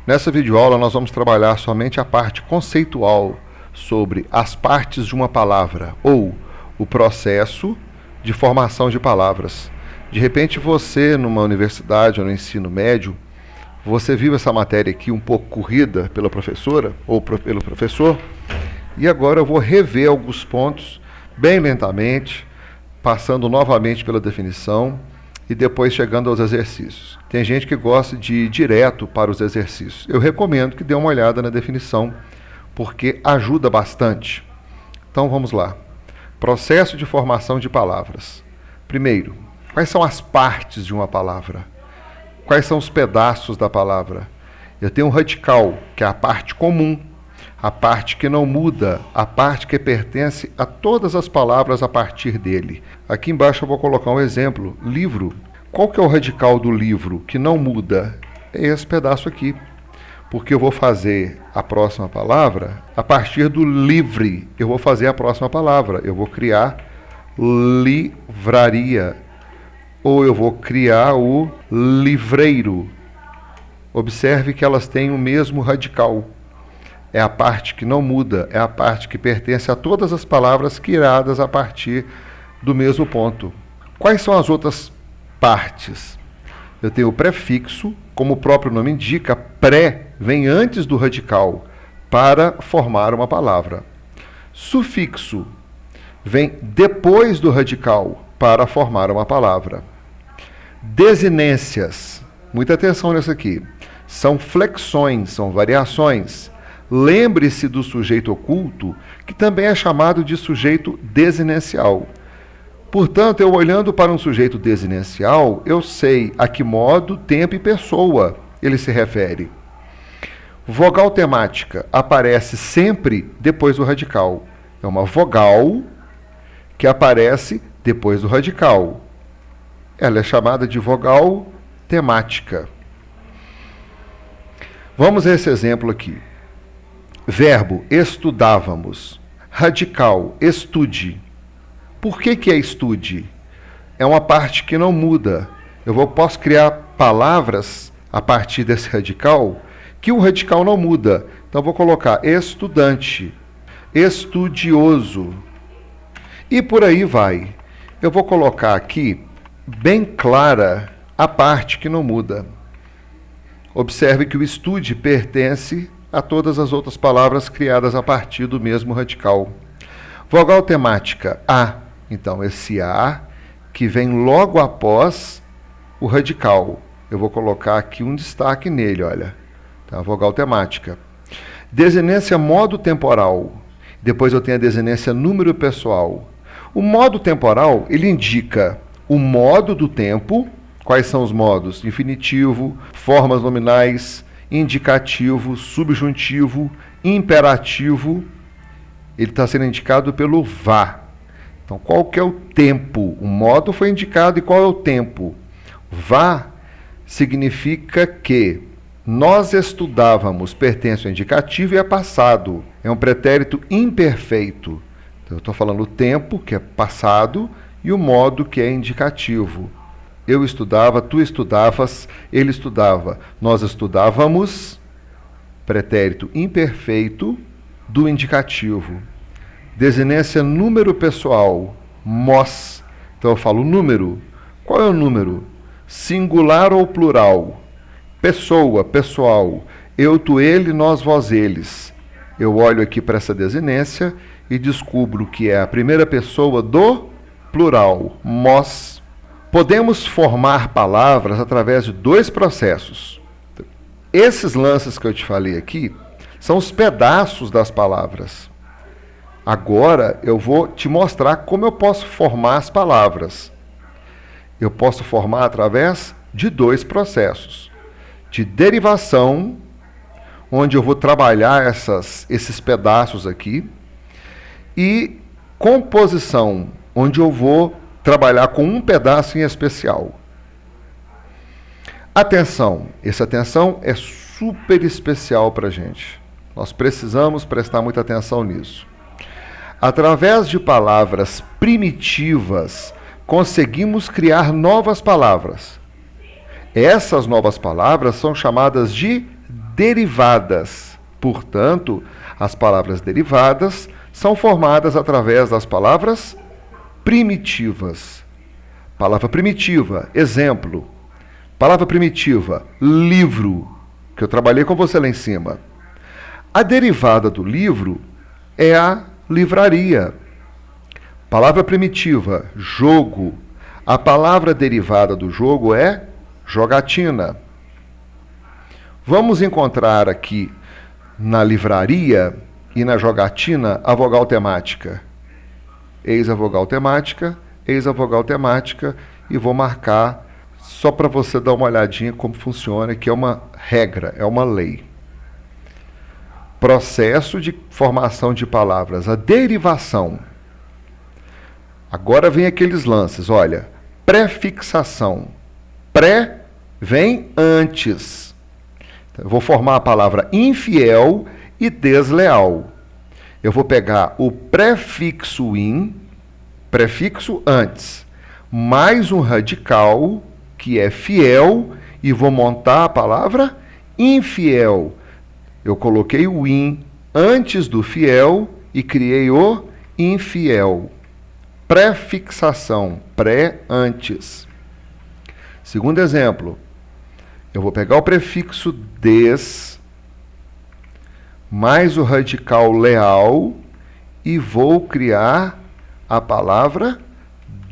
Nessa videoaula nós vamos trabalhar somente a parte conceitual sobre as partes de uma palavra ou o processo de formação de palavras. De repente você, numa universidade ou no ensino médio, você viu essa matéria aqui um pouco corrida pela professora ou pelo professor, e agora eu vou rever alguns pontos bem lentamente, passando novamente pela definição e depois chegando aos exercícios. Tem gente que gosta de ir direto para os exercícios. Eu recomendo que dê uma olhada na definição, porque ajuda bastante. Então vamos lá. Processo de formação de palavras. Primeiro, quais são as partes de uma palavra? Quais são os pedaços da palavra? Eu tenho um radical, que é a parte comum, a parte que não muda, a parte que pertence a todas as palavras a partir dele. Aqui embaixo eu vou colocar um exemplo, livro. Qual que é o radical do livro que não muda? É esse pedaço aqui, porque eu vou fazer a próxima palavra a partir do livre. Eu vou fazer a próxima palavra, eu vou criar livraria, ou eu vou criar o livreiro. Observe que elas têm o mesmo radical. É a parte que não muda, é a parte que pertence a todas as palavras criadas a partir do mesmo ponto. Quais são as outras partes? Eu tenho o prefixo, como o próprio nome indica, pré vem antes do radical para formar uma palavra. Sufixo vem depois do radical para formar uma palavra. Desinências, muita atenção nisso aqui, são flexões, são variações. Lembre-se do sujeito oculto, que também é chamado de sujeito desinencial. Portanto, eu olhando para um sujeito desinencial, eu sei a que modo, tempo e pessoa ele se refere. Vogal temática aparece sempre depois do radical. É uma vogal que aparece depois do radical. Ela é chamada de vogal temática. Vamos a esse exemplo aqui. Verbo, estudávamos. Radical, estude. Por que é estude? É uma parte que não muda. Posso criar palavras a partir desse radical que o radical não muda. Então vou colocar estudante, estudioso. E por aí vai. Eu vou colocar aqui, bem clara, a parte que não muda. Observe que o estude pertence a todas as outras palavras criadas a partir do mesmo radical. Vogal temática, A. Então, esse A que vem logo após o radical. Eu vou colocar aqui um destaque nele, olha. Tá, vogal temática. Desinência modo temporal. Depois eu tenho a desinência número pessoal. O modo temporal, ele indica o modo do tempo. Quais são os modos? Infinitivo, formas nominais, indicativo, subjuntivo, imperativo. Ele está sendo indicado pelo vá. Então, qual que é o tempo? O modo foi indicado e qual é o tempo? Vá significa que nós estudávamos, pertence ao indicativo e é passado. É um pretérito imperfeito. Então, eu estou falando o tempo, que é passado, e o modo, que é indicativo. Eu estudava, tu estudavas, ele estudava. Nós estudávamos, pretérito imperfeito do indicativo. Desinência número pessoal, mos. Então eu falo número. Qual é o número? Singular ou plural? Pessoa, pessoal. Eu, tu, ele, nós, vós, eles. Eu olho aqui para essa desinência e descubro que é a primeira pessoa do plural, mos. Podemos formar palavras através de dois processos. Esses lances que eu te falei aqui são os pedaços das palavras. Agora eu vou te mostrar como eu posso formar as palavras. Eu posso formar através de dois processos. De derivação, onde eu vou trabalhar esses pedaços aqui, e composição, onde eu vou trabalhar com um pedaço em especial. Atenção, essa atenção é super especial para a gente. Nós precisamos prestar muita atenção nisso. Através de palavras primitivas, conseguimos criar novas palavras. Essas novas palavras são chamadas de derivadas. Portanto, as palavras derivadas são formadas através das palavras primitivas. Palavra primitiva, exemplo. Palavra primitiva, livro, que eu trabalhei com você lá em cima. A derivada do livro é a livraria. Palavra primitiva, jogo. A palavra derivada do jogo é jogatina. Vamos encontrar aqui na livraria e na jogatina a vogal temática. Eis a vogal temática, eis a vogal temática, e vou marcar só para você dar uma olhadinha como funciona, que é uma regra, é uma lei. Processo de formação de palavras, a derivação. Agora vem aqueles lances, olha, prefixação. Pré vem antes. Então, eu vou formar a palavra infiel e desleal. Eu vou pegar o prefixo in, prefixo antes, mais um radical, que é fiel, e vou montar a palavra infiel. Eu coloquei o in antes do fiel e criei o infiel. Prefixação, pré antes. Segundo exemplo, eu vou pegar o prefixo des, mais o radical leal, e vou criar a palavra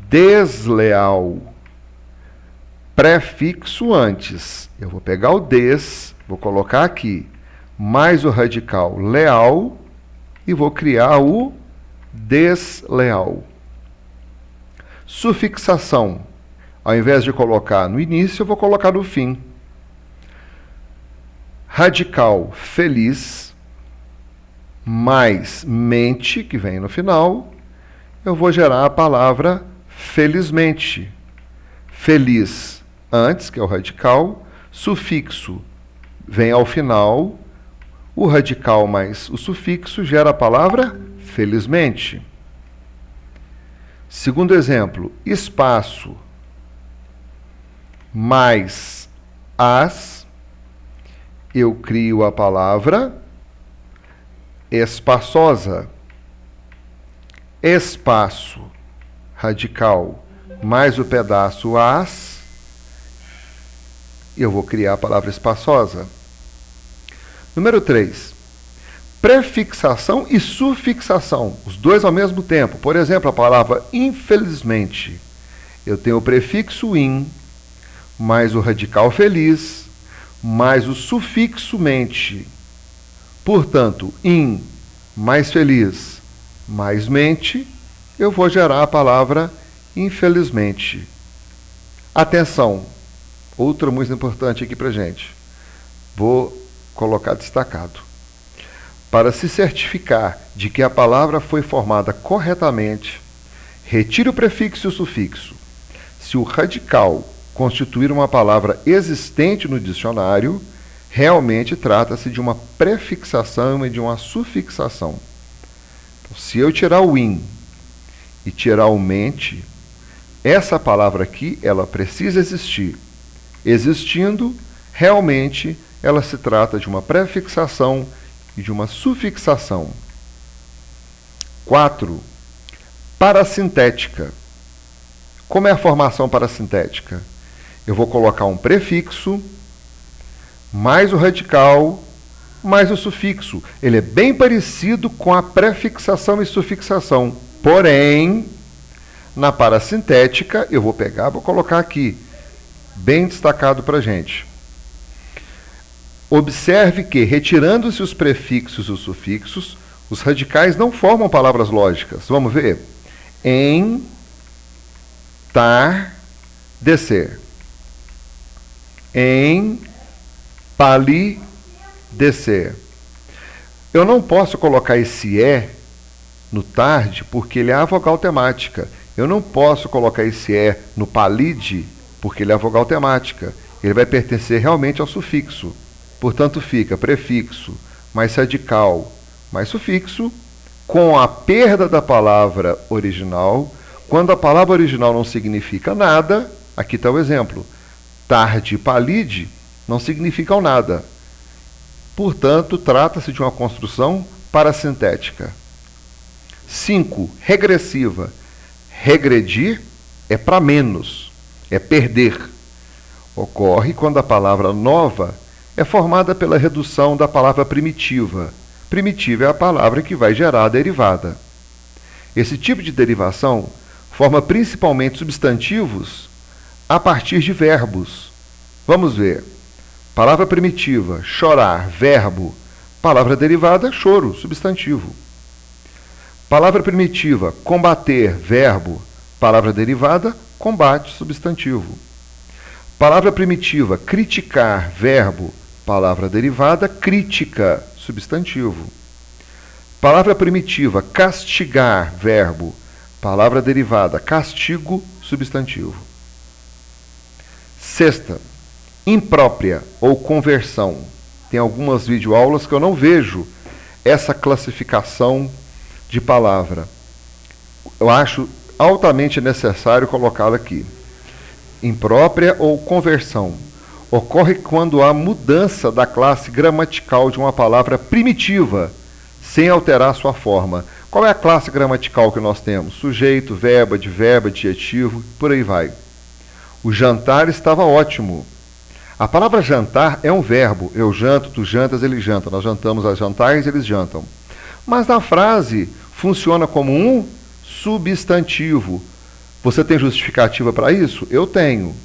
desleal. Prefixo antes. Eu vou pegar o des, vou colocar aqui, mais o radical leal, e vou criar o desleal. Sufixação. Ao invés de colocar no início, eu vou colocar no fim. Radical feliz, mais mente, que vem no final, eu vou gerar a palavra felizmente. Feliz antes, que é o radical, sufixo vem ao final, o radical mais o sufixo gera a palavra felizmente. Segundo exemplo, espaço mais as, eu crio a palavra espaçosa. Espaço, radical, mais o pedaço as, eu vou criar a palavra espaçosa. Número 3. Prefixação e sufixação, os dois ao mesmo tempo. Por exemplo, a palavra infelizmente. Eu tenho o prefixo in, mais o radical feliz, mais o sufixo mente. Portanto, in mais feliz mais mente, eu vou gerar a palavra infelizmente. Atenção, outra muito importante aqui para gente. Vou colocar destacado. Para se certificar de que a palavra foi formada corretamente, retire o prefixo e o sufixo. Se o radical constituir uma palavra existente no dicionário, realmente trata-se de uma prefixação e de uma sufixação. Então, se eu tirar o in e tirar o mente, essa palavra aqui, ela precisa existir. Existindo, realmente, ela se trata de uma prefixação e de uma sufixação. 4. Parasintética. Como é a formação parasintética? Eu vou colocar um prefixo, mais o radical, mais o sufixo. Ele é bem parecido com a prefixação e sufixação. Porém, na parasintética, eu vou pegar, vou colocar aqui, bem destacado para a gente. Observe que, retirando-se os prefixos e os sufixos, os radicais não formam palavras lógicas. Vamos ver? Entardecer. Empalidecer. Eu não posso colocar esse E no tarde, porque ele é a vogal temática. Eu não posso colocar esse E no palide, porque ele é a vogal temática. Ele vai pertencer realmente ao sufixo. Portanto, fica prefixo mais radical mais sufixo, com a perda da palavra original. Quando a palavra original não significa nada, aqui está o exemplo. Tarde e palide não significam nada. Portanto, trata-se de uma construção parasintética. 5. Regressiva. Regredir é para menos, é perder. Ocorre quando a palavra nova é formada pela redução da palavra primitiva. Primitiva é a palavra que vai gerar a derivada. Esse tipo de derivação forma principalmente substantivos a partir de verbos. Vamos ver. Palavra primitiva, chorar, verbo. Palavra derivada, choro, substantivo. Palavra primitiva, combater, verbo. Palavra derivada, combate, substantivo. Palavra primitiva, criticar, verbo. Palavra derivada, crítica, substantivo. Palavra primitiva, castigar, verbo. Palavra derivada, castigo, substantivo. 6ª, imprópria ou conversão. Tem algumas videoaulas que eu não vejo essa classificação de palavra. Eu acho altamente necessário colocá-la aqui. Imprópria ou conversão. Ocorre quando há mudança da classe gramatical de uma palavra primitiva, sem alterar sua forma. Qual é a classe gramatical que nós temos? Sujeito, verbo, advérbio, adjetivo, por aí vai. O jantar estava ótimo. A palavra jantar é um verbo. Eu janto, tu jantas, ele janta. Nós jantamos a jantares, eles jantam. Mas na frase funciona como um substantivo. Você tem justificativa para isso? Eu tenho.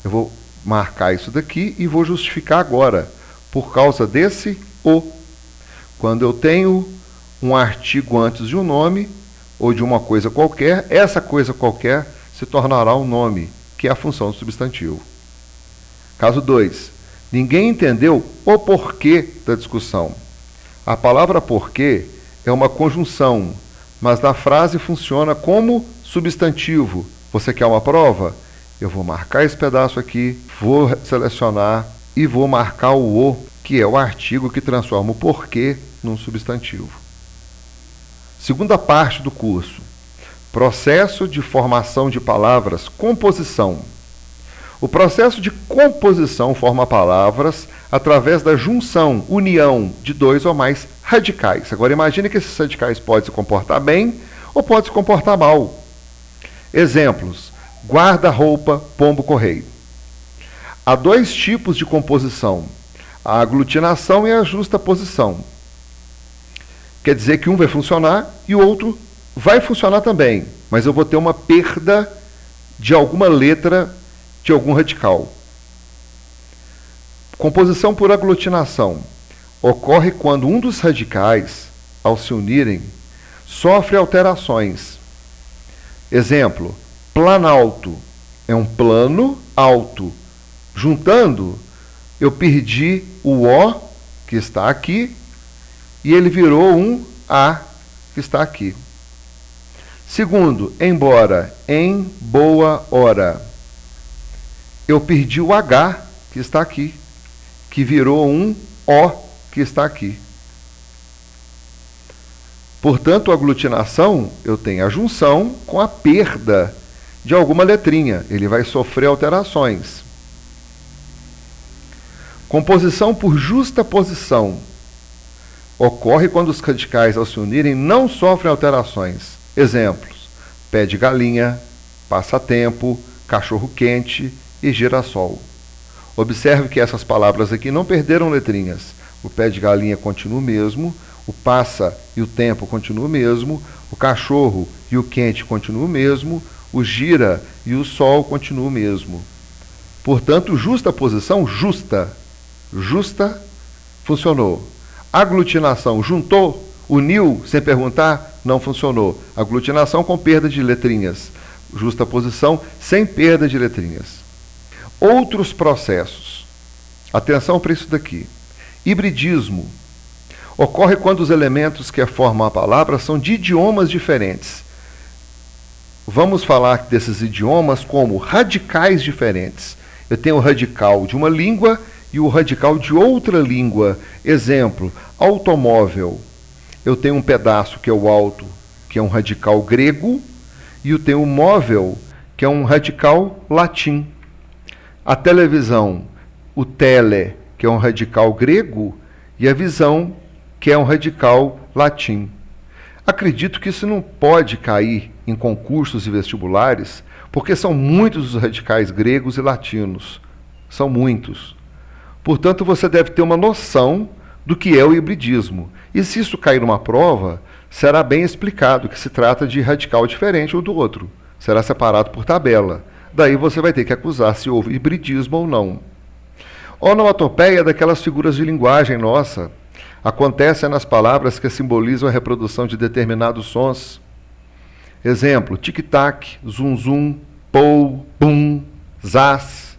Eu vou marcar isso daqui e vou justificar agora, por causa desse o. Quando eu tenho um artigo antes de um nome, ou de uma coisa qualquer, essa coisa qualquer se tornará um nome, que é a função do substantivo. Caso 2. Ninguém entendeu o porquê da discussão. A palavra porquê é uma conjunção, mas na frase funciona como substantivo. Você quer uma prova? Eu vou marcar esse pedaço aqui, vou selecionar e vou marcar o, que é o artigo que transforma o porquê num substantivo. Segunda parte do curso. Processo de formação de palavras, composição. O processo de composição forma palavras através da junção, união de 2 ou mais radicais. Agora imagine que esses radicais podem se comportar bem ou podem se comportar mal. Exemplos: guarda-roupa, pombo-correio. Há 2 tipos de composição: a aglutinação e a justaposição. Quer dizer que um vai funcionar e o outro vai funcionar também, mas eu vou ter uma perda de alguma letra de algum radical. Composição por aglutinação ocorre quando um dos radicais, ao se unirem, sofre alterações. Exemplo: planalto é um plano alto. Juntando, eu perdi o O, que está aqui, e ele virou um A, que está aqui. Segundo, embora, em boa hora. Eu perdi o H, que está aqui, que virou um O, que está aqui. Portanto, a aglutinação, eu tenho a junção com a perda de alguma letrinha. Ele vai sofrer alterações. Composição por justaposição. Ocorre quando os radicais, ao se unirem, não sofrem alterações. Exemplos: pé de galinha, passatempo, cachorro-quente e girassol. Observe que essas palavras aqui não perderam letrinhas. O pé de galinha continua o mesmo, o passa e o tempo continua o mesmo, o cachorro e o quente continuam o mesmo, o gira e o sol continuam o mesmo. Portanto, justaposição, justa. Justa, funcionou. Aglutinação, juntou, uniu, sem perguntar, não funcionou. Aglutinação com perda de letrinhas. Justaposição sem perda de letrinhas. Outros processos. Atenção para isso daqui. Hibridismo. Ocorre quando os elementos que formam a palavra são de idiomas diferentes. Vamos falar desses idiomas como radicais diferentes. Eu tenho o radical de uma língua e o radical de outra língua. Exemplo: automóvel. Eu tenho um pedaço que é o auto, que é um radical grego, e eu tenho o móvel, que é um radical latim. A televisão, o tele, que é um radical grego, e a visão, que é um radical latim. Acredito que isso não pode cair em concursos e vestibulares, porque são muitos os radicais gregos e latinos. São muitos. Portanto, você deve ter uma noção do que é o hibridismo. E se isso cair numa prova, será bem explicado que se trata de radical diferente um do outro. Será separado por tabela. Daí você vai ter que acusar se houve hibridismo ou não. Onomatopeia é daquelas figuras de linguagem nossa. Acontece nas palavras que simbolizam a reprodução de determinados sons. Exemplo, tic-tac, zum-zum, pou, pum, zaz.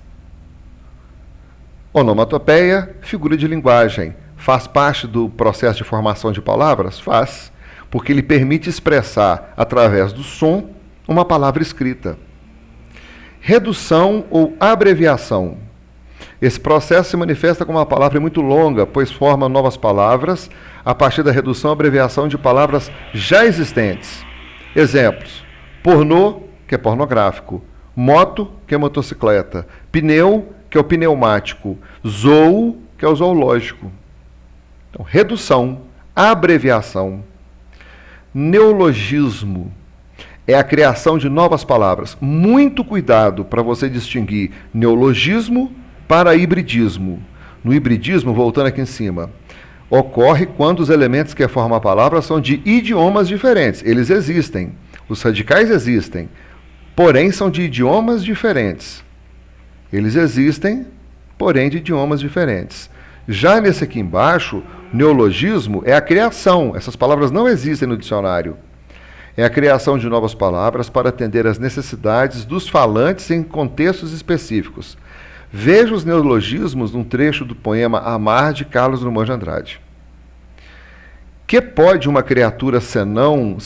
Onomatopeia, figura de linguagem. Faz parte do processo de formação de palavras? Faz, porque ele permite expressar, através do som, uma palavra escrita. Redução ou abreviação. Esse processo se manifesta como uma palavra muito longa, pois forma novas palavras a partir da redução ou abreviação de palavras já existentes. Exemplos: pornô, que é pornográfico; moto, que é motocicleta; pneu, que é o pneumático; zoo, que é o zoológico. Então, redução, abreviação. Neologismo é a criação de novas palavras. Muito cuidado para você distinguir neologismo para hibridismo. No hibridismo, voltando aqui em cima, ocorre quando os elementos que formam a palavra são de idiomas diferentes. Eles existem. Os radicais existem, porém são de idiomas diferentes. Eles existem, porém de idiomas diferentes. Já nesse aqui embaixo, neologismo é a criação. Essas palavras não existem no dicionário. É a criação de novas palavras para atender às necessidades dos falantes em contextos específicos. Veja os neologismos num trecho do poema Amar, de Carlos Drummond de Andrade. Que pode uma criatura senão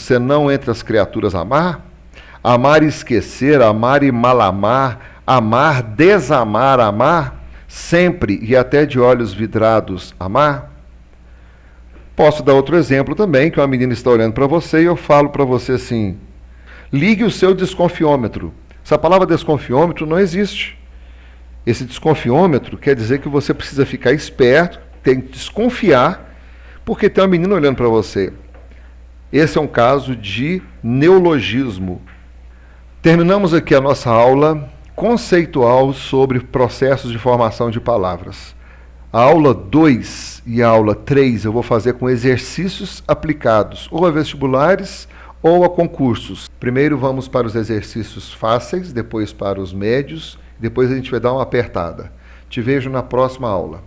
entre as criaturas amar? Amar e esquecer, amar e malamar, amar, desamar, amar, sempre e até de olhos vidrados, amar? Posso dar outro exemplo também, que uma menina está olhando para você e eu falo para você assim: ligue o seu desconfiômetro. Essa palavra desconfiômetro não existe. Esse desconfiômetro quer dizer que você precisa ficar esperto, tem que desconfiar, porque tem uma menina olhando para você. Esse é um caso de neologismo. Terminamos aqui a nossa aula conceitual sobre processos de formação de palavras. A aula 2 e a aula 3 eu vou fazer com exercícios aplicados ou a vestibulares ou a concursos. Primeiro vamos para os exercícios fáceis, depois para os médios, depois a gente vai dar uma apertada. Te vejo na próxima aula.